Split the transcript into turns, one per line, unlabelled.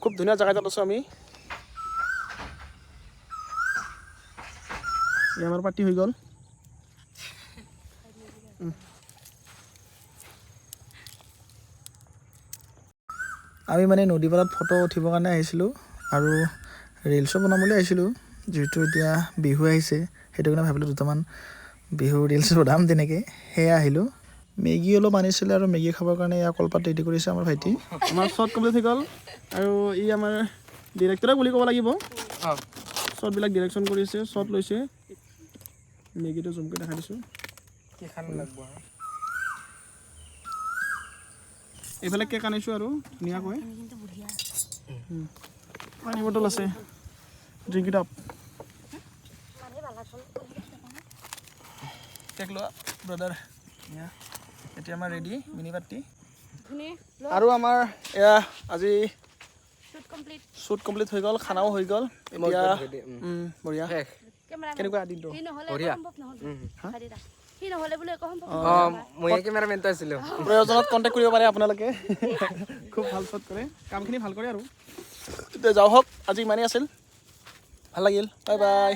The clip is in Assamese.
খুব ধুনীয়া জেগা এটাত আছোঁ আমি আমাৰ পাৰ্টি হৈ গ'ল আমি মানে নদী পাৰত ফটো উঠিবৰ কাৰণে আহিছিলোঁ আৰু ৰিলছো বনাম বুলি আহিছিলোঁ যিহেতু এতিয়া বিহু আহিছে সেইটো কাৰণে ভাবিলোঁ দুটামান বিহু ৰিলছ বনাম তেনেকৈ সেয়া আহিলোঁ মেগী অলপ আনিছিলে আৰু মেগী খাবৰ কাৰণে এয়া কলপাত ৰেডি কৰিছে আমাৰ ভাইটি আমাৰ শ্বৰ্ট কমপ্লিট হৈ গ'ল আৰু ই আমাৰ ডিৰেক্টৰে বুলি ক'ব লাগিব শ্বৰ্টবিলাক ডিৰেকশ্যন কৰিছে শ্বৰ্ট লৈছে মেগীটো জুমকৈ দেখাই দিছোঁ এইফালে কেক আনিছোঁ আৰু ধুনীয়াকৈ পানী বটল আছে ড্ৰিংক ইট আপ কেক লোৱা ব্ৰাদাৰ এতিয়া আমাৰ ৰেডি মিনি পাৰ্টি আৰু আমাৰ এয়া আজি শ্বুট কমপ্লিট হৈ গ'ল খানাও হৈ গ'ল এতিয়া বঢ়িয়া কেনেকুৱা দিনটো প্ৰয়োজনত কণ্টেক্ট কৰিব পাৰে আপোনালোকে খুব ভাল শ্বট কৰে কামখিনি ভাল কৰে আৰু তেতিয়া যাওঁ হওক আজি ইমানেই আছিল ভাল লাগিল বাই বাই